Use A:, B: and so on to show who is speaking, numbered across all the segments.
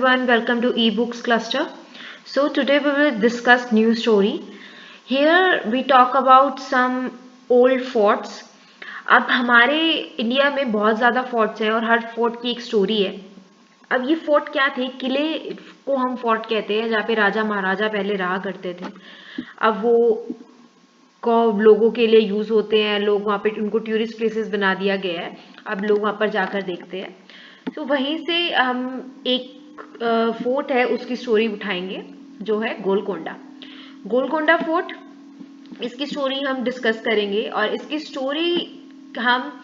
A: everyone, welcome to eBooks Cluster. So today we will discuss new story. Here we talk about some old forts. अब हमारे India में बहुत ज़्यादा forts हैं और हर फोर्ट की एक स्टोरी है। अब ये फोर्ट क्या थे? किले को हम फोर्ट कहते हैं, जहाँ पे राजा महाराजा पहले रहा करते थे। अब वो को लोगों के लिए यूज होते हैं, लोग वहाँ पे उनको टूरिस्ट प्लेसेस बना दिया गया है। अब लोग वहाँ पर जाकर देखते हैं। तो वहीं से हम एक फोर्ट है उसकी स्टोरी उठाएंगे, जो है गोलकोंडा। गोलकोंडा फोर्ट, इसकी स्टोरी हम डिस्कस करेंगे और इसकी स्टोरी हम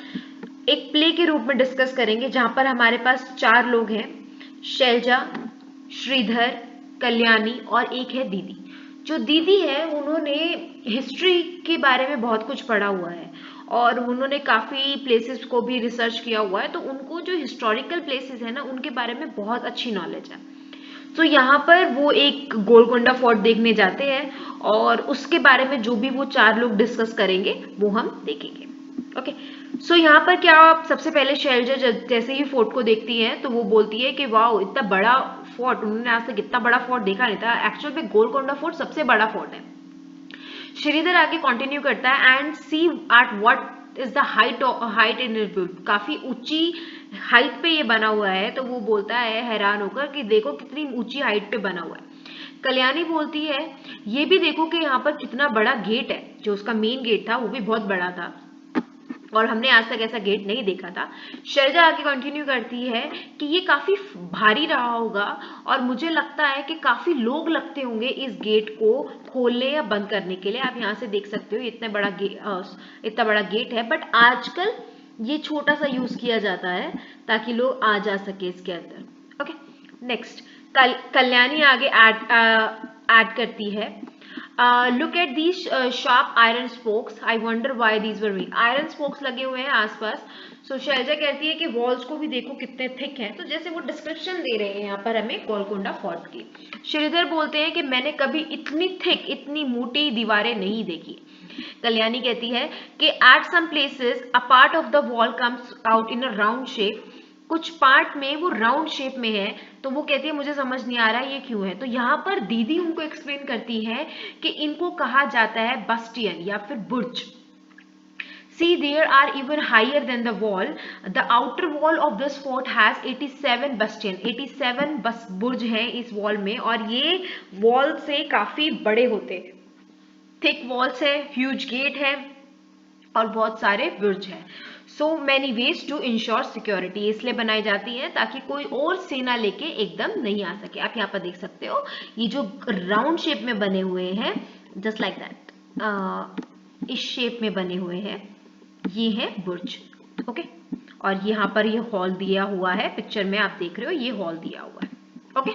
A: एक प्ले के रूप में डिस्कस करेंगे, जहां पर हमारे पास 4 लोग हैं, शैलजा, श्रीधर, कल्याणी और एक है दीदी। जो दीदी है उन्होंने हिस्ट्री के बारे में बहुत कुछ पढ़ा हुआ है और उन्होंने काफ़ी प्लेसेस को भी रिसर्च किया हुआ है, तो उनको जो हिस्टोरिकल प्लेसेस है ना उनके बारे में बहुत अच्छी नॉलेज है। तो यहाँ पर वो एक गोलकोंडा फोर्ट देखने जाते हैं और उसके बारे में जो भी वो 4 लोग डिस्कस करेंगे वो हम देखेंगे। ओके, सो यहाँ पर क्या, सबसे पहले शैलजा जैसे ही फोर्ट को देखती है तो वो बोलती है कि वाह, इतना बड़ा फोर्ट, उन्होंने आज तक इतना बड़ा फोर्ट देखा नहीं था। एक्चुअल में गोलकोंडा फोर्ट सबसे बड़ा फोर्ट है। श्रीधर आगे कंटिन्यू करता है, and see at what is the height in it built. काफी ऊंची हाइट पे ये बना हुआ है, तो वो बोलता है हैरान होकर कि देखो कितनी ऊंची हाइट पे बना हुआ है। कल्याणी बोलती है ये भी देखो कि यहाँ पर कितना बड़ा गेट है, जो उसका मेन गेट था वो भी बहुत बड़ा था और हमने आज तक ऐसा गेट नहीं देखा था। शैलजा आगे कंटिन्यू करती है कि ये काफी भारी रहा होगा और मुझे लगता है कि काफी लोग लगते होंगे इस गेट को खोलने या बंद करने के लिए। आप यहाँ से देख सकते हो इतना बड़ा गेट है, बट आजकल ये छोटा सा यूज किया जाता है ताकि लोग आ जा सके इसके अंदर। ओके, नेक्स्ट कल्याणी आगे ऐड करती है, look at these sharp iron spokes. I wonder why these were made. Iron spokes लगे हुए हैं आसपास। सो शैलजा कहती है कि वॉल्स को भी देखो कितने थिक हैं। तो जैसे वो डिस्क्रिप्शन दे रहे हैं यहाँ पर हमें गोलकोंडा फोर्ट की। श्रीधर बोलते हैं कि मैंने कभी इतनी थिक, इतनी मोटी दीवारें नहीं देखी। कल्याणी कहती है कि at some places a part of the wall comes out in a round shape. कुछ पार्ट में वो राउंड शेप में है, तो वो कहती है मुझे समझ नहीं आ रहा ये क्यों है। तो यहाँ पर दीदी उनको एक्सप्लेन करती है कि इनको कहा जाता है बस्टियन या फिर बुर्ज। See, there are even higher than the wall. The outer wall of this fort has 87 bastion. 87 बस बुर्ज हैं इस वॉल में और ये वॉल से काफी बड़े होते हैं। थिक वॉल्स है, ह्यूज गेट है और बहुत सारे बुर्ज हैं। So many ways to ensure security, इसलिए बनाई जाती है ताकि कोई और सेना लेके एकदम नहीं आ सके। आप यहाँ पर देख सकते हो ये जो राउंड शेप में बने हुए हैं, जस्ट लाइक दैट, इस शेप में बने हुए हैं, ये है बुर्ज। ओके, और यहाँ पर ये हॉल दिया हुआ है, पिक्चर में आप देख रहे हो ये हॉल दिया हुआ है। ओके,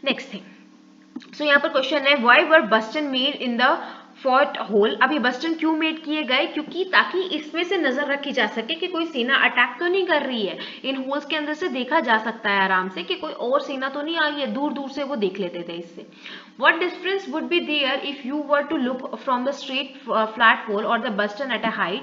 A: नेक्स्ट थिंग, सो यहाँ पर क्वेश्चन है why were bastion made in the fort wall. अब ये बस्टन क्यों मेड किए गए? क्योंकि ताकि इसमें से नजर रखी जा सके कि कोई सेना अटैक तो नहीं कर रही है। इन होल्स के अंदर से देखा जा सकता है आराम से कि कोई और सेना तो नहीं आई है, दूर दूर से वो देख लेते थे इससे। What difference would be there if you were to look from the straight flagpole or the bastion at a height?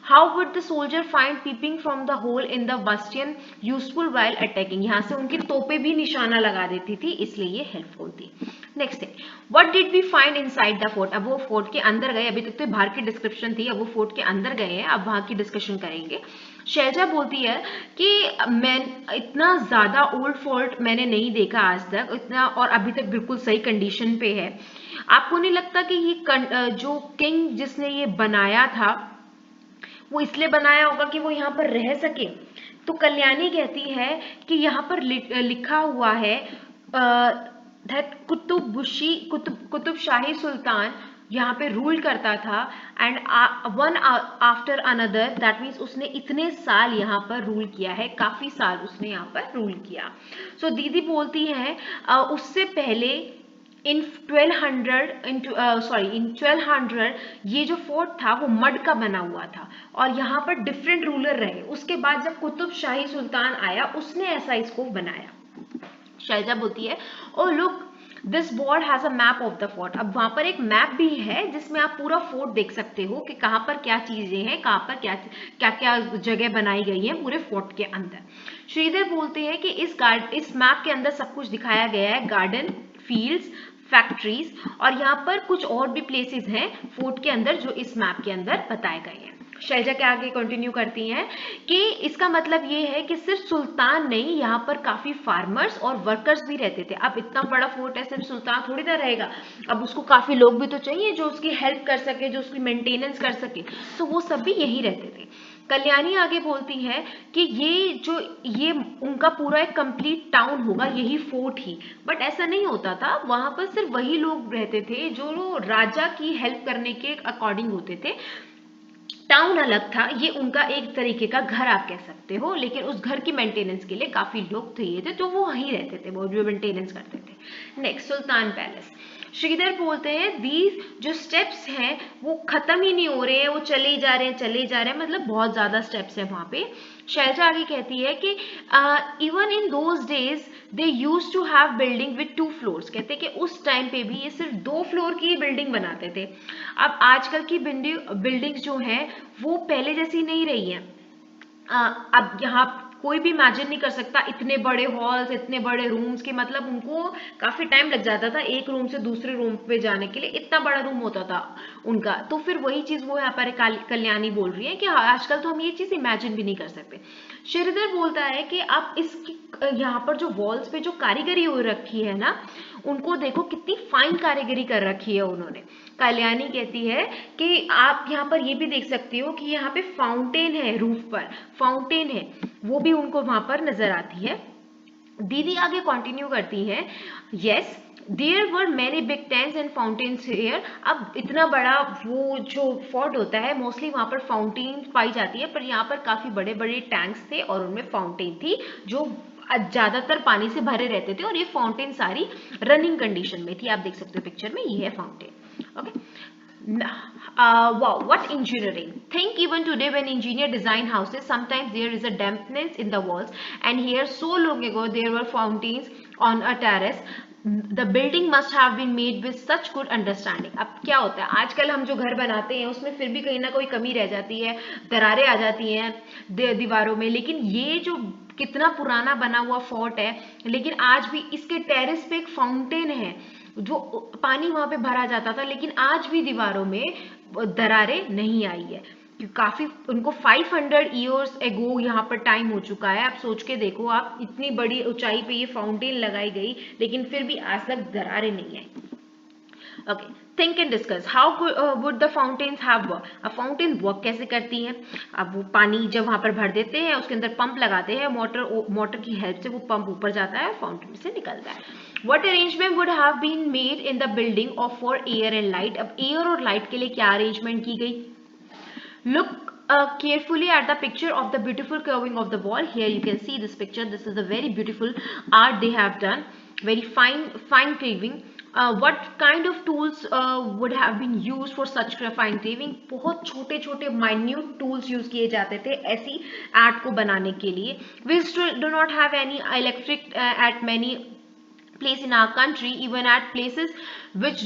A: How would the soldier find peeping from the hole in the bastion useful while attacking? यहाँ से उनकी तोपें भी निशाना लगा देती थी, इसलिए ये हेल्पफुल थी। Next thing, what did we find inside the fort. अब वो फोर्ट के अंदर गए, अभी तक तो बाहर की डिस्क्रिप्शन थी, अब वो फोर्ट के अंदर गए हैं, अब वहां की डिस्कशन करेंगे। शैलजा बोलती है कि मैं इतना ज्यादा ओल्ड फोर्ट मैंने नहीं देखा आज तक, इतना, और अभी तक बिल्कुल सही कंडीशन पे है। आपको नहीं लगता कि ये जो किंग जिसने ये बनाया था वो इसलिए बनाया होगा कि वो यहाँ पर रह सके? तो कल्याणी कहती है कि यहाँ पर लिखा हुआ है दैट कुतुब शाही सुल्तान यहाँ पे रूल करता था, and one after another, that means उसने इतने साल यहाँ पर रूल किया है, काफी साल उसने यहाँ पर रूल किया। सो दीदी बोलती है उससे पहले इन 1200 ये जो फोर्ट था वो मड का बना हुआ था और यहाँ पर डिफरेंट रूलर रहे। उसके बाद जब कुतुब शाही सुल्तान आया उसने ऐसा इसको बनाया। शैलजा बोलती है oh look, this board has a map of the fort. अब वहां पर एक मैप भी है जिसमें आप पूरा फोर्ट देख सकते हो कि कहाँ पर क्या चीजें हैं, कहाँ पर क्या क्या क्या जगह बनाई गई है पूरे फोर्ट के अंदर। श्रीधर बोलते हैं कि इस मैप के अंदर सब कुछ दिखाया गया है, गार्डन, फील्ड्स, फैक्ट्रीज, और यहाँ पर कुछ और भी प्लेसेस हैं फोर्ट के अंदर जो इस मैप के अंदर बताए गए हैं। शैलजा के आगे कंटिन्यू करती हैं कि इसका मतलब ये है कि सिर्फ सुल्तान नहीं, यहाँ पर काफी फार्मर्स और वर्कर्स भी रहते थे। अब इतना बड़ा फोर्ट है, सिर्फ सुल्तान थोड़ी ना रहेगा, अब उसको काफी लोग भी तो चाहिए जो उसकी हेल्प कर सके, जो उसकी मेंटेनेंस कर सके, तो वो सब भी यही रहते थे। कल्याणी आगे बोलती है कि ये उनका पूरा एक कंप्लीट टाउन होगा, यही फोर्ट ही। बट ऐसा नहीं होता था, वहां पर सिर्फ वही लोग रहते थे जो राजा की हेल्प करने के अकॉर्डिंग होते थे। टाउन अलग था, ये उनका एक तरीके का घर आप कह सकते हो, लेकिन उस घर की मेंटेनेंस के लिए काफी लोग चाहिए थे, तो वो वहीं रहते थे, वो जो मेंटेनेंस करते थे। नेक्स्ट, सुल्तान पैलेस। श्रीधर बोलते हैं दीज जो स्टेप्स हैं वो खत्म ही नहीं हो रहे हैं, वो चले ही जा रहे हैं, चले ही जा रहे हैं, मतलब बहुत ज्यादा स्टेप्स हैं वहां पे। शैलजा आगे कहती है कि even in those days they use to have building with 2 floors. कहते हैं कि उस टाइम पे भी ये सिर्फ 2 फ्लोर की बिल्डिंग बनाते थे। अब आजकल की बिल्डिंग्स जो हैं वो पहले जैसी नहीं रही हैं। अब यहाँ कोई भी इमेजिन नहीं कर सकता इतने बड़े हॉल्स, इतने बड़े रूम्स के, मतलब उनको काफी टाइम लग जाता था एक रूम से दूसरे रूम पे जाने के लिए, इतना बड़ा रूम होता था उनका। तो फिर वही चीज वो यहाँ पर कल्याणी बोल रही है कि आजकल तो हम ये चीज इमेजिन भी नहीं कर सकते। श्रीधर बोलता है कि आप इसकी यहाँ पर जो वॉल्स पे जो कारीगरी हो रखी है ना, उनको देखो कितनी फाइन कारीगरी कर रखी है उन्होंने। कल्याणी कहती है कि आप यहाँ पर ये भी देख सकते हो कि यहाँ पे फाउंटेन है, रूफ पर फाउंटेन है, वो भी उनको वहां पर नजर आती है। दीदी आगे कंटिन्यू करती है, yes there were many big tanks and fountains here. अब इतना बड़ा वो जो फोर्ट होता है मोस्टली वहां पर फाउंटेन पाई जाती है, पर यहाँ पर काफी बड़े बड़े टैंक्स थे और उनमें फाउंटेन थी जो ज्यादातर पानी से भरे रहते थे, और ये फाउंटेन सारी रनिंग कंडीशन में थी। आप देख सकते हो पिक्चर में, ये है fountain. Okay, wow, what engineering. Think even today when engineer design houses, sometimes there is a dampness in the walls, and here so long ago there were fountains on a terrace. The building must have been made with such good understanding. अब क्या होता है, आजकल हम जो घर बनाते हैं उसमें फिर भी कहीं ना कोई कमी रह जाती है, दरारें आ जाती हैं दीवारों में, लेकिन ये जो कितना पुराना बना हुआ फोर्ट है, लेकिन आज भी इसके टेरेस पे एक फाउंटेन है, जो पानी वहां पे भरा जाता था, लेकिन आज भी दीवारों में दरारें नहीं आई है। काफी उनको 500 ईयर्स एगो यहाँ पर टाइम हो चुका है। आप सोच के देखो, आप इतनी बड़ी ऊंचाई पे ये फाउंटेन लगाई गई, लेकिन फिर भी आज तक दरारें नहीं आई। Okay, think and discuss how would the fountains have work. अब फाउंटेन वर्क कैसे करती हैं? अब वो पानी जब वहां पर भर देते हैं, उसके अंदर पंप लगाते हैं, मोटर की हेल्प से वो पंप ऊपर जाता है और फाउंटेन से निकलता है। What arrangement would have been made in the building of for air and light? अब एयर और लाइट के लिए क्या अरेंजमेंट की गई? Look carefully at the picture of the beautiful curving of the wall. Here you can see this picture. This is a very beautiful art they have done. Very fine carving. What kind of tools would have been used for such fine carving? बहुत छोटे छोटे minute tools use किए जाते थे ऐसी art को बनाने के लिए. We still do not have any electric at many place in our country, even at places which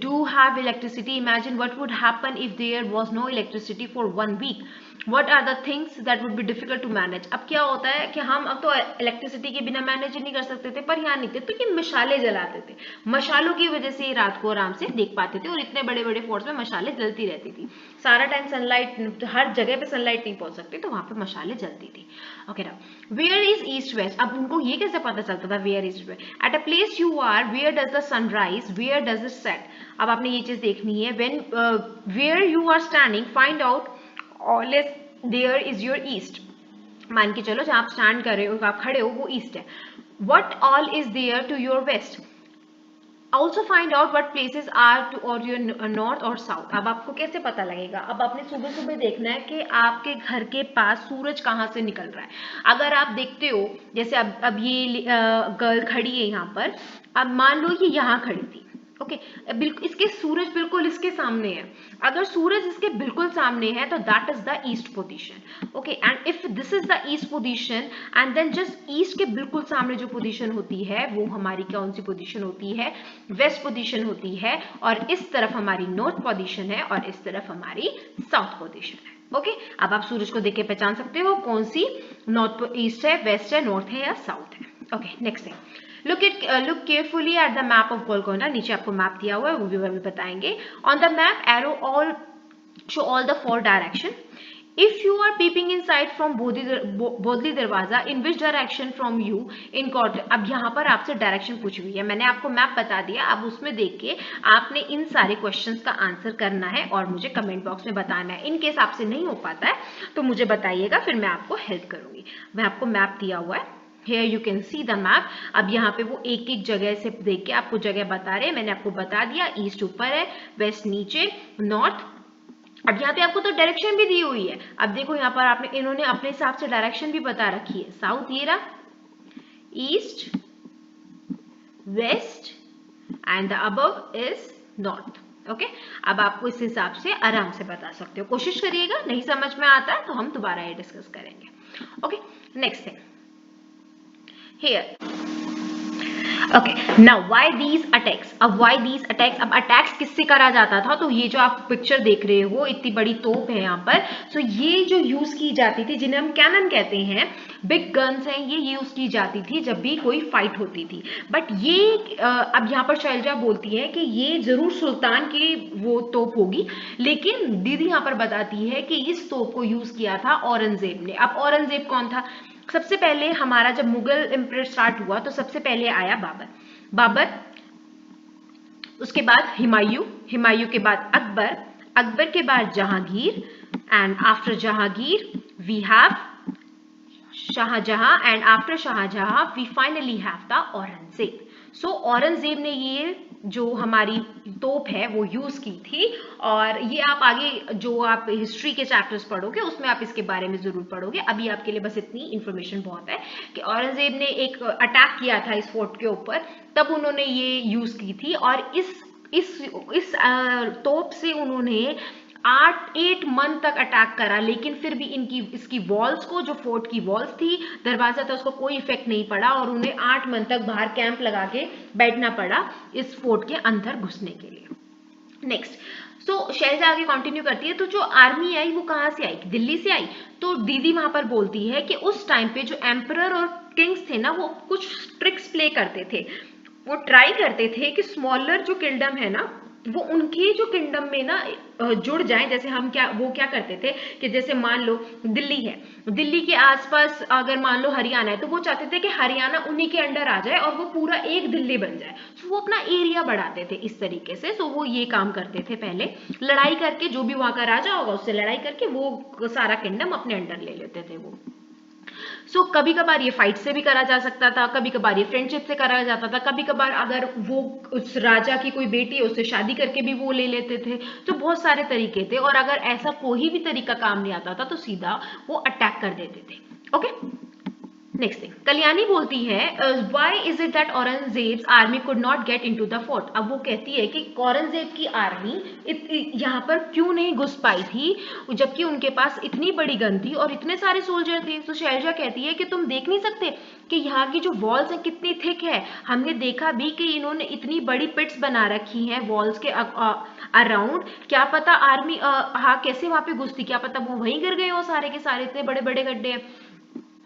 A: do have electricity. Imagine what would happen if there was no electricity for 1 week. What are the things that would be difficult to manage? अब क्या होता है कि हम अब तो electricity के बिना मैनेज नहीं कर सकते थे, पर यहाँ नहीं थे तो ये मशाले जलाते थे, मशालों की वजह से रात को आराम से देख पाते थे, और इतने बड़े बड़े फोर्ट्स में मशाले जलती रहती थी। सारा टाइम सनलाइट, हर जगह पे सनलाइट नहीं पहुंच सकती, तो वहां पे मशाले जलती थी। Okay, now where is east west. अब उनको ये कैसे पता चलता था where is west? At a place you are, where does the sun rise, where does it set. अब आपने ये चीज देखनी है, when where you are standing, find out all is there is your east. मान के चलो जहां आप स्टैंड कर रहे हो, आप खड़े हो, वो ईस्ट है। What all is there to your west. Also find out what places are to और योर नॉर्थ और साउथ। अब आपको कैसे पता लगेगा? अब आपने सुबह सुबह देखना है कि आपके घर के पास सूरज कहाँ से निकल रहा है। अगर आप देखते हो, जैसे अब ये गर्ल खड़ी है यहाँ पर, अब मान लो ये यहाँ खड़ी थी, ओके बिल्कुल इसके सूरज बिल्कुल इसके सामने है, अगर सूरज इसके बिल्कुल सामने है तो that is the east position. Okay and if this is the east position and then just east के बिल्कुल सामने जो पोजीशन होती है वो हमारी कौन सी पोजीशन होती है, वेस्ट पोजीशन होती है, और इस तरफ हमारी नॉर्थ पोजीशन है और इस तरफ हमारी साउथ पोजीशन है। ओके अब आप सूरज को देख के पहचान सकते हो कौन सी नॉर्थ ईस्ट है, वेस्ट है, नॉर्थ है या साउथ है। Okay next thing, look carefully at the map of Golconda। नीचे आपको मैप दिया हुआ है, वो भी अभी बताएंगे। On the map, arrow all show all the 4 direction। If you are peeping inside from बोधली दरवाजा, in which direction from you in court। अब यहाँ पर आपसे डायरेक्शन पूछी हुई है, मैंने आपको मैप बता दिया, अब उसमें देख के आपने इन सारे क्वेश्चंस का आंसर करना है और मुझे कमेंट बॉक्स में बताना है। इन केस आपसे नहीं हो पाता है तो मुझे बताइएगा, फिर मैं आपको हेल्प करूंगी। मैं आपको मैप दिया हुआ है, Here you can see the map। अब यहाँ पे वो एक एक जगह से देख के आपको जगह बता रहे हैं, मैंने आपको बता दिया, ईस्ट ऊपर है, वेस्ट नीचे, नॉर्थ। अब यहाँ पे आपको तो डायरेक्शन भी दी हुई है, अब देखो यहाँ पर आपने इन्होंने अपने हिसाब से डायरेक्शन भी बता रखी है, साउथ ये रहा, east, west and the above is north. Okay अब आपको इस हिसाब से आराम से बता सकते हो, कोशिश करिएगा, नहीं समझ में आता है तो हम दोबारा ये डिस्कस करेंगे। Okay next thing here। Okay, now why these attacks? अब why these attacks? अब अटैक्स किससे करा जाता था, तो ये जो आप पिक्चर देख रहे हो इतनी बड़ी तोप है यहाँ पर, तो ये जो यूज की जाती थी, जिन्हें हम कैनन कहते हैं, बिग गन्स हैं, ये यूज की जाती थी जब भी कोई फाइट होती थी। बट ये अब यहाँ पर शैलजा बोलती है कि ये जरूर सुल्तान की वो तोप होगी, लेकिन दीदी यहाँ पर बताती है कि इस तोप को यूज किया था औरंगजेब ने। अब औरंगजेब कौन था, सबसे पहले हमारा जब मुगल एम्पायर स्टार्ट हुआ तो सबसे पहले आया बाबर, उसके बाद हुमायूं के बाद अकबर के बाद Jahangir, and after Jahangir we have Shahjahan, and after Shahjahan we finally have the Aurangzeb. So Aurangzeb ने ये जो हमारी तोप है वो यूज की थी, और ये आप आगे जो आप हिस्ट्री के चैप्टर्स पढ़ोगे उसमें आप इसके बारे में जरूर पढ़ोगे। अभी आपके लिए बस इतनी इंफॉर्मेशन बहुत है कि औरंगजेब ने एक अटैक किया था इस फोर्ट के ऊपर, तब उन्होंने ये यूज की थी, और इस तोप से उन्होंने 8 मंथ तक अटैक करा, लेकिन फिर भी इसकी वॉल्स को, जो फोर्ट की वॉल्स थी, दरवाजा था, उसको कोई इफेक्ट नहीं पड़ा, और उन्हें 8 मंथ तक बाहर कैंप लगा के बैठना पड़ा इस फोर्ट के अंदर घुसने के लिए। नेक्स्ट, सो शैलजा आगे कंटिन्यू करती है, तो जो आर्मी आई वो कहाँ से आई, दिल्ली से आई। तो दीदी वहां पर बोलती है कि उस टाइम पे जो एम्परर और किंग्स थे ना, वो कुछ ट्रिक्स प्ले करते थे, वो ट्राई करते थे कि स्मॉलर जो किंगडम है ना, वो उनके जो किंगडम में ना जुड़ जाएं। जैसे वो क्या करते थे कि जैसे मान लो दिल्ली है, दिल्ली के आसपास अगर मान लो हरियाणा है, तो वो चाहते थे कि हरियाणा उन्हीं के अंडर आ जाए और वो पूरा एक दिल्ली बन जाए। तो वो अपना एरिया बढ़ाते थे इस तरीके से। तो वो ये काम करते थे, पहले लड़ाई करके, जो भी वहां का राजा होगा उससे लड़ाई करके वो सारा किंगडम अपने अंडर ले लेते थे वो। सो कभी कभार ये फाइट से भी करा जा सकता था, कभी कभार ये फ्रेंडशिप से करा जाता था, कभी कभार अगर वो उस राजा की कोई बेटी है उससे शादी करके भी वो ले लेते थे। तो बहुत सारे तरीके थे, और अगर ऐसा कोई भी तरीका काम नहीं आता था तो सीधा वो अटैक कर देते थे। ओके नेक्स्ट थिंग, कल्याणी बोलती है why is it that Aurangzeb's army could not get into the fort. अब वो कहती है कि औरंगजेब की आर्मी यहाँ पर क्यों नहीं घुस पाई थी, जबकि उनके पास इतनी बड़ी गन थी और इतने सारे सोल्जर थे। तो शैलजा कहती है कि तुम देख नहीं सकते कि यहाँ की जो वॉल्स हैं कितनी थिक है, हमने देखा भी कि इन्होंने इतनी बड़ी पिट्स बना रखी हैं वॉल्स के अराउंड, क्या पता आर्मी हाँ कैसे वहां पे घुसती, क्या पता वो वहीं गिर गए हो सारे के सारे, इतने बड़े बड़े गड्ढे हैं।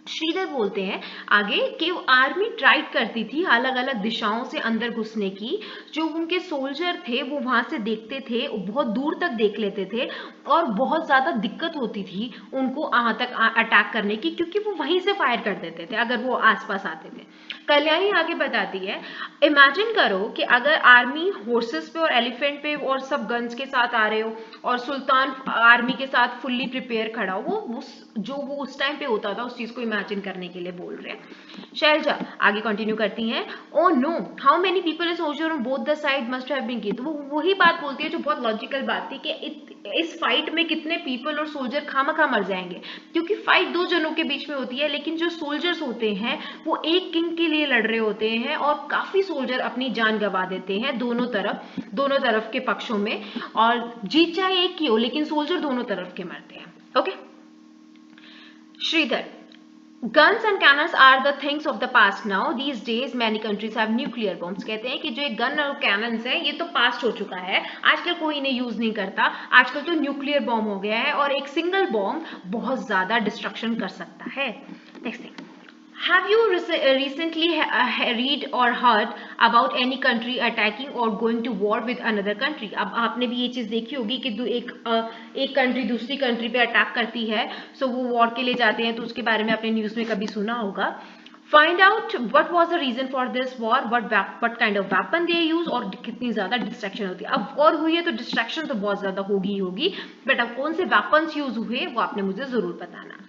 A: श्रीधर बोलते हैं आगे कि आर्मी ट्राइड करती थी अलग अलग दिशाओं से अंदर घुसने की, जो उनके सोल्जर थे वो वहां से देखते थे, बहुत दूर तक देख लेते थे, और बहुत ज्यादा दिक्कत होती थी उनको वहां तक अटैक करने की, क्योंकि वो वहीं से फायर कर देते थे अगर वो आसपास आते थे। कल्याणी आगे बताती है, इमेजिन करो कि अगर आर्मी हॉर्सेस पे और एलिफेंट पे और सब गन्स के साथ आ रहे हो, और सुल्तान आर्मी के साथ फुल्ली प्रिपेयर खड़ा हो, वो उस टाइम पे होता था, उस चीज को इमेजिन करने के लिए बोल रहे हैं। शैलजा आगे कंटिन्यू करती हैं, oh no how many people a soldier on both the side must have been killed. तो वो वही बात बोलती है जो बहुत लॉजिकल बात थी कि इस फाइट में कितने पीपल और सोल्जर खामखा मर जाएंगे, क्योंकि फाइट दो जनों के बीच में होती है, लेकिन जो सोल्जर्स होते हैं वो एक किंग के लिए लड़ रहे होते हैं और काफी सोल्जर अपनी जान गंवा देते हैं दोनों तरफ के पक्षों में, और जीत चाहे एक की हो लेकिन सोल्जर दोनों तरफ के मरते हैं। Okay Shridhar, Guns and cannons are the things of the past now. These days many countries have nuclear bombs. कहते हैं कि जो एक गन और कैनन्स है ये तो पास्ट हो चुका है, आजकल कोई इन्हें यूज नहीं करता, आजकल तो न्यूक्लियर बॉम्ब हो गया है और एक सिंगल बॉम्ब बहुत ज्यादा डिस्ट्रक्शन कर सकता है। Next thing, have you recently read or heard about any country attacking or going to war with another country? अब आपने भी ये चीज देखी होगी कि एक कंट्री दूसरी कंट्री पे अटैक करती है, सो वो वॉर के लिए जाते हैं, तो उसके बारे में आपने न्यूज में कभी सुना होगा। Find out what was the reason for this war, what kind of weapon they use और कितनी ज्यादा डिस्ट्रैक्शन होती है। अब वॉर हुई है तो डिस्ट्रैक्शन तो बहुत ज्यादा होगी, बट अब कौन से वेपन्स यूज हुए वो आपने मुझे जरूर बताना।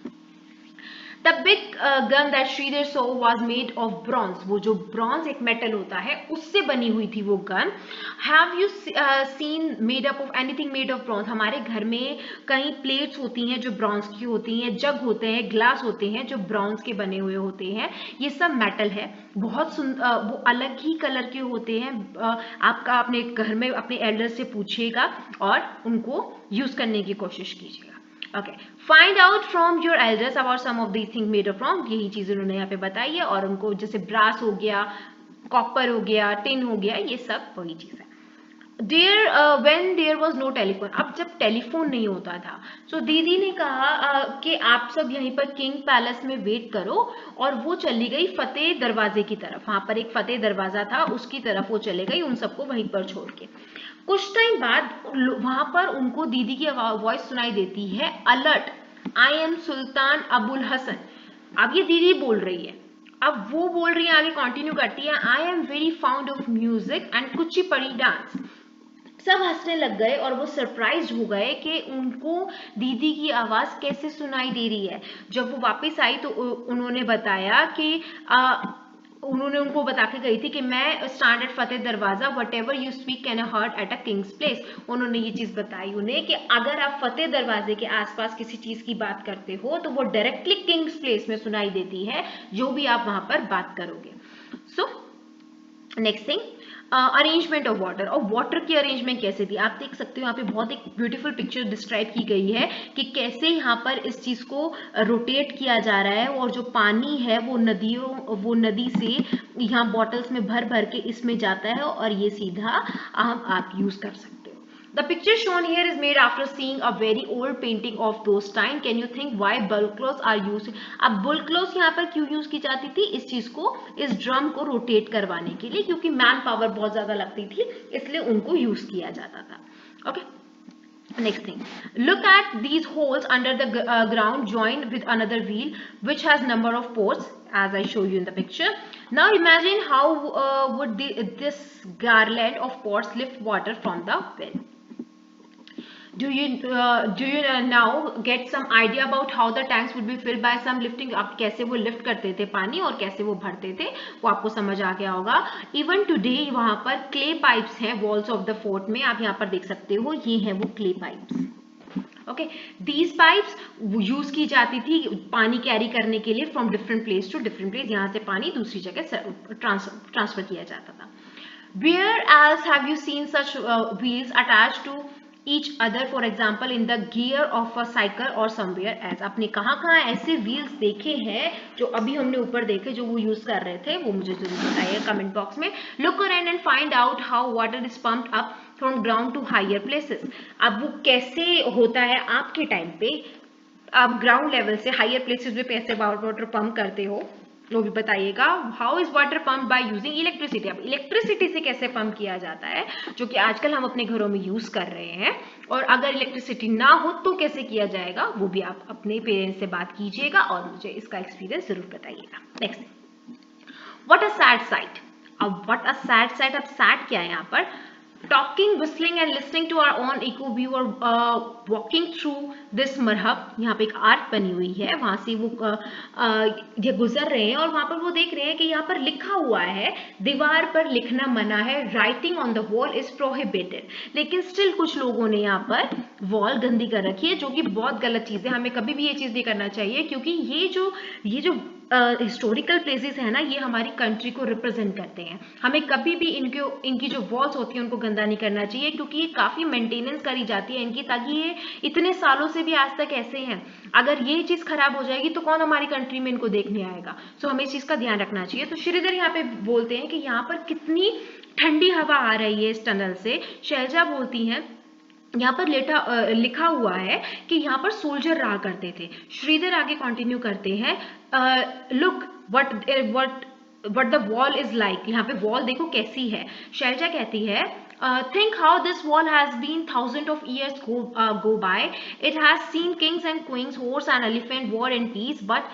A: The big gun that Sridhar saw was made of bronze. वो जो ब्रॉन्ज एक मेटल होता है उससे बनी हुई थी वो gun. Have you seen made up of anything made of bronze? हमारे घर में कई प्लेट्स होती हैं जो ब्रॉन्ज की होती हैं, जग होते हैं, ग्लास होते हैं जो ब्रॉन्ज के बने हुए होते हैं, ये सब मेटल है, बहुत वो अलग ही कलर के होते हैं। आपका अपने घर में अपने एल्डर से पूछिएगा और उनको यूज करने की कोशिश कीजिएगा। Okay, find out from your elders about some of these things made of bronze. यही चीज उन्होंने यहाँ पे बताई है, और उनको जैसे ब्रास हो गया, कॉपर हो गया, टिन हो गया, ये सब वही चीज है। When there was no telephone, अब जब टेलीफोन नहीं होता था, so दीदी ने कहा कि आप सब यहीं पर किंग पैलेस में वेट करो, और वो चली गई फतेह दरवाजे की तरफ। वहां पर एक फतेह दरवाजा था, उसकी तरफ वो चले गई, उन सबको वहीं पर छोड़ के। कुछ टाइम बाद वहां पर उनको दीदी की वॉइस सुनाई देती है, अलर्ट, आई एम सुल्तान अबुल हसन। अब ये दीदी बोल रही है, अब वो बोल रही है, आगे कंटिन्यू करती है, I am very found of music and Kuchipudi dance. सब हंसने लग गए और वो सरप्राइज हो गए कि उनको दीदी की आवाज कैसे सुनाई दे रही है। जब वो वापस आई तो उन्होंने बताया कि उन्होंने उनको बता के गई थी कि मैं stand at Fateh Darwaza, whatever you speak can heard at a king's place. उन्होंने ये चीज बताई उन्हें कि अगर आप फतेह दरवाजे के आसपास किसी चीज की बात करते हो तो वो डायरेक्टली किंग्स प्लेस में सुनाई देती है, जो भी आप वहां पर बात करोगे। So next thing, arrangement of water, और वाटर की अरेंजमेंट कैसे थी आप देख सकते हो। यहाँ पे बहुत एक ब्यूटीफुल पिक्चर डिस्क्राइब की गई है कि कैसे यहाँ पर इस चीज को रोटेट किया जा रहा है, और जो पानी है वो नदी से यहाँ बॉटल्स में भर भर के इसमें जाता है, और ये सीधा आप यूज कर सकते हो। The picture shown here is made after seeing a very old painting of those time. Can you think why bulclos are used? अब bulclos यहाँ पर क्यों यूज की जाती थी? इस चीज को, इस ड्रम को रोटेट करवाने के लिए, क्योंकि मैन पावर बहुत ज्यादा लगती थी, इसलिए उनको यूज किया जाता था। Okay Next thing, look at these holes under the ground joined with another wheel which has number of ports as I show you in the picture. Now imagine how would this garland of ports lift water from the well. Do you now get some idea about how the tanks would be filled by some lifting? अब कैसे वो lift करते थे पानी और कैसे वो भरते थे वो आपको समझ आ गया होगा। इवन टुडे वहां पर क्ले पाइप्स हैं वॉल्स ऑफ द फोर्ट में, आप यहाँ पर देख सकते हो, ये हैं वो clay pipes. Okay, these pipes use की जाती थी पानी कैरी करने के लिए from different place to different place, यहाँ से पानी दूसरी जगह ट्रांसफर किया जाता था। Where else have you seen such wheels attached to each other, for example in the gear of a cycle or somewhere else? आपने कहाँ ऐसे व्हील्स देखे हैं जो अभी हमने ऊपर देखे जो वो यूज कर रहे थे, वो मुझे जरूर बताइए कमेंट बॉक्स में। Look around and find out how water is pumped up from ground to higher places. अब वो कैसे होता है आपके टाइम पे, आप ग्राउंड लेवल से हायर प्लेसेस पे कैसे वाटर पंप करते हो वो भी बताइएगा। How is water pump by using electricity, अब इलेक्ट्रिसिटी से कैसे पंप किया जाता है, जो कि आजकल हम अपने घरों में यूज कर रहे हैं, और अगर इलेक्ट्रिसिटी ना हो तो कैसे किया जाएगा, वो भी आप अपने पेरेंट्स से बात कीजिएगा और मुझे इसका एक्सपीरियंस जरूर बताइएगा। Next, what a sad site. अब व्हाट अ सैड साइट, अब सैड क्या है यहाँ पर, talking, whistling and listening to our own echo, we were walking through this मरहब, यहाँ पे एक आर्ट बनी हुई है, वहां से वो ये गुजर रहे हैं और वहां पर वो देख रहे हैं कि यहाँ पर लिखा हुआ है दीवार पर लिखना मना है, writing on the wall is prohibited, लेकिन स्टिल कुछ लोगों ने यहाँ पर वॉल गंदी कर रखी है, जो कि बहुत गलत चीज है। हमें कभी भी ये चीज नहीं करना चाहिए, क्योंकि ये जो हिस्टोरिकल प्लेसेस है ना, ये हमारी कंट्री को रिप्रेजेंट करते हैं। हमें कभी भी इनकी जो वॉल्स होती है उनको गंदा नहीं करना चाहिए, क्योंकि ये काफी मेंटेनेंस करी जाती है इनकी, ताकि ये इतने सालों से भी आज तक ऐसे हैं। अगर ये चीज खराब हो जाएगी तो कौन हमारी कंट्री में इनको देखने आएगा। सो हमें इस चीज का ध्यान रखना चाहिए। तो श्रीधर यहाँ पे बोलते हैं कि यहाँ पर कितनी ठंडी हवा आ रही है इस टनल से। शैलजा बोलती हैं यहाँ पर लिखा हुआ है कि यहाँ पर सोल्जर रहा करते थे। श्रीधर आगे कंटिन्यू करते हैं, look what the wall is like, यहाँ पे वॉल देखो कैसी है। शैलजा कहती है, think how this wall has been thousands of years go by. It has seen kings and queens, horse and elephant, war and peace, but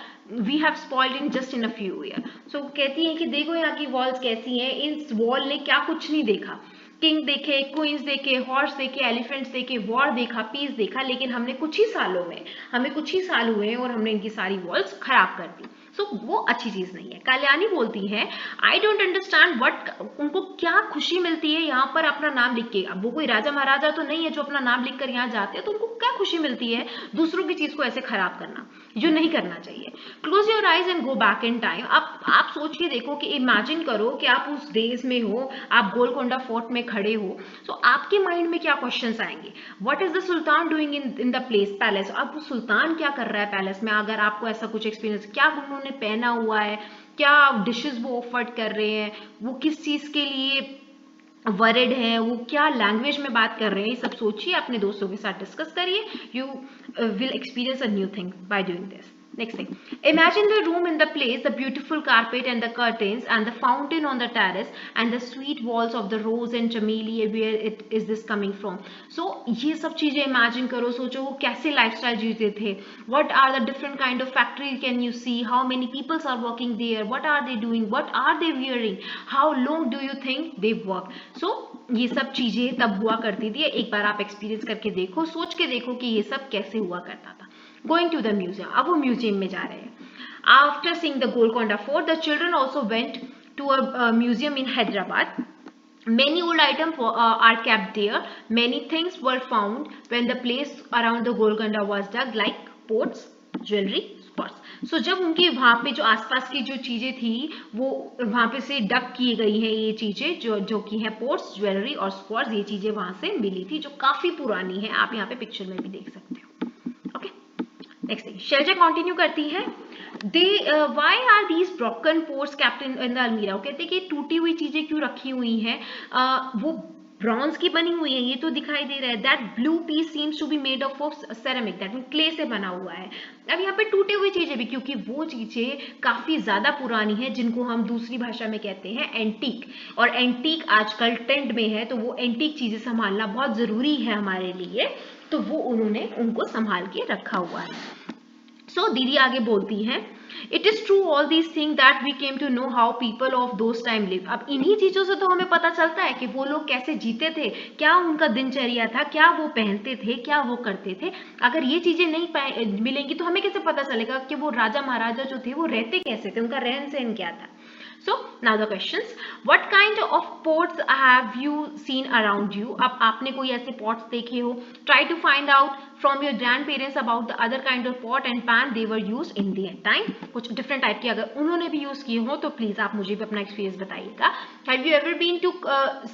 A: we have spoiled it just in a few years. So कहती है कि देखो यहाँ की walls कैसी हैं, इस wall ने क्या कुछ नहीं देखा। किंग देखे, क्वींस देखे, हॉर्स देखे, एलिफेंट्स देखे, वॉर देखा, पीस देखा, लेकिन हमने कुछ ही साल हुए हैं और हमने इनकी सारी वॉल्स खराब कर दी। सो वो अच्छी चीज नहीं है। कल्याणी बोलती है, आई डोंट अंडरस्टैंड व्हाट, उनको क्या खुशी मिलती है यहाँ पर अपना नाम लिख के। अब वो कोई राजा महाराजा तो नहीं है जो अपना नाम लिख कर यहाँ जाते हैं, तो उनको क्या खुशी मिलती है दूसरों की चीज को ऐसे खराब करना, जो नहीं करना चाहिए। Close your eyes and go back in time. अब आप सोच के देखो कि इमेजिन करो कि आप उस डेज में हो, आप गोलकोंडा फोर्ट में खड़े हो, तो आपके माइंड में क्या क्वेश्चंस आएंगे। What is the sultan doing in the palace. अब वो सुल्तान क्या कर रहा है पैलेस में, अगर आपको ऐसा कुछ एक्सपीरियंस, क्या उन्होंने पहना हुआ है, क्या डिशेस वो ऑफर्ड कर रहे हैं, वो किस चीज के लिए वर्ड है, वो क्या लैंग्वेज में बात कर रहे हैं, ये सब सोचिए, अपने दोस्तों के साथ डिस्कस करिए। You will experience a new thing by doing this. Next thing, imagine the room in the place, the beautiful carpet and the curtains and the fountain on the terrace and the sweet walls of the rose and camellia, where it is this coming from. So ये सब चीजें imagine करो, सोचो वो कैसे lifestyle जीते थे, what are the different kind of factories can you see, how many people are working there, what are they doing, what are they wearing, how long do you think they work. So ये सब चीजें तब हुआ करती थी। एक बार आप experience करके देखो, सोच के देखो कि ये सब कैसे हुआ करता था। Going to the museum, अब वो म्यूजियम में जा रहे हैं। After seeing the Golconda Fort, the children also went to a museum in Hyderabad. Many old items are kept there. Many things were found when the place around the Golconda was dug, like pots, jewelry, spurs. So जब उनकी वहाँ पे जो आसपास की जो चीजें थी, वो वहाँ पे से डग की गई है, ये चीजें जो कि है पोर्ट्स, ज्वेलरी और स्पर्स, ये चीजें वहाँ से मिली थी, जो काफी पुरानी है। आप यहाँ पे पिक्चर में भी देख सकते हो। नेक्स्ट थिंग, शैलजा कंटिन्यू करती है, they why are these broken ports kept in the almirah. वो कहते हैं कि टूटी हुई चीजें क्यों रखी हुई हैं, वो ब्रॉन्ज की बनी हुई है, ये तो दिखाई दे रहा है। That blue piece seems to be made of ceramic, that mean clay से बना हुआ है। अब यहाँ पे टूटी हुई चीजें भी, क्योंकि वो चीजें काफी ज्यादा पुरानी है, जिनको हम दूसरी भाषा में कहते हैं एंटीक, और एंटीक आजकल ट्रेंड में है, तो वो एंटीक चीजें संभालना बहुत जरूरी है हमारे लिए, तो वो उन्होंने उनको संभाल के रखा हुआ है। सो दीदी आगे बोलती हैं, it is true all these thing that we came to know how people of those time live. अब इन्हीं चीजों से तो हमें पता चलता है कि वो लोग कैसे जीते थे, क्या उनका दिनचर्या था, क्या वो पहनते थे, क्या वो करते थे। अगर ये चीजें नहीं मिलेंगी तो हमें कैसे पता चलेगा कि वो राजा महाराजा जो थे वो रहते कैसे थे, उनका रहन सहन क्या था। So now the questions, what kind of pots have you seen around you? अब आपने कोई ऐसे pots देखे हो? Try to find out from your grandparents about the other kind of pot and pan they were used in the time. कुछ different type के अगर उन्होंने भी use किए हो तो please आप मुझे भी अपना experience बताइएगा। Have you ever been to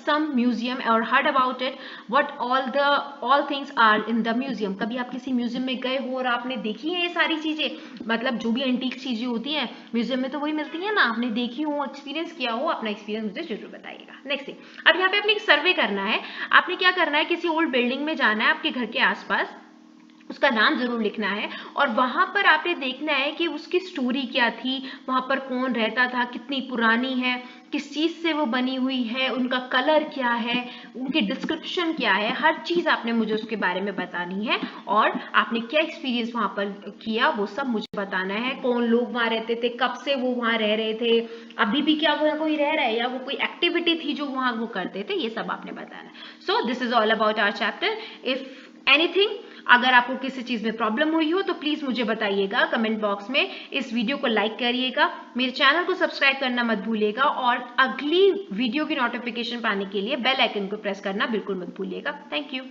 A: some museum or heard about it? What all things are in the museum? कभी आप किसी म्यूजियम में गए हो और आपने देखी है ये सारी चीजें, मतलब जो भी एंटीक चीजें होती हैं म्यूजियम में तो वही मिलती है ना, आपने देखी हो, एक्सपीरियंस किया हो, अपना एक्सपीरियंस मुझे जरूर बताइएगा। नेक्स्ट थिंग, अब यहाँ पे अपने एक सर्वे करना है। आपने क्या करना है, किसी ओल्ड बिल्डिंग में जाना है आपके घर के आसपास, उसका नाम जरूर लिखना है और वहां पर आपने देखना है कि उसकी स्टोरी क्या थी, वहां पर कौन रहता था, कितनी पुरानी है, किस चीज से वो बनी हुई है, उनका कलर क्या है, उनकी डिस्क्रिप्शन क्या है, हर चीज आपने मुझे उसके बारे में बतानी है और आपने क्या एक्सपीरियंस वहां पर किया वो सब मुझे बताना है। कौन लोग वहां रहते थे, कब से वो वहां रह रहे थे, अभी भी क्या वो कोई रह रहा है या वो कोई एक्टिविटी थी जो वहां वो करते थे, ये सब आपने बताना है। So this is all about our chapter. If anything, अगर आपको किसी चीज में प्रॉब्लम हुई हो तो प्लीज मुझे बताइएगा कमेंट बॉक्स में। इस वीडियो को लाइक करिएगा, मेरे चैनल को सब्सक्राइब करना मत भूलिएगा और अगली वीडियो की नोटिफिकेशन पाने के लिए बेल आइकन को प्रेस करना बिल्कुल मत भूलिएगा। Thank you.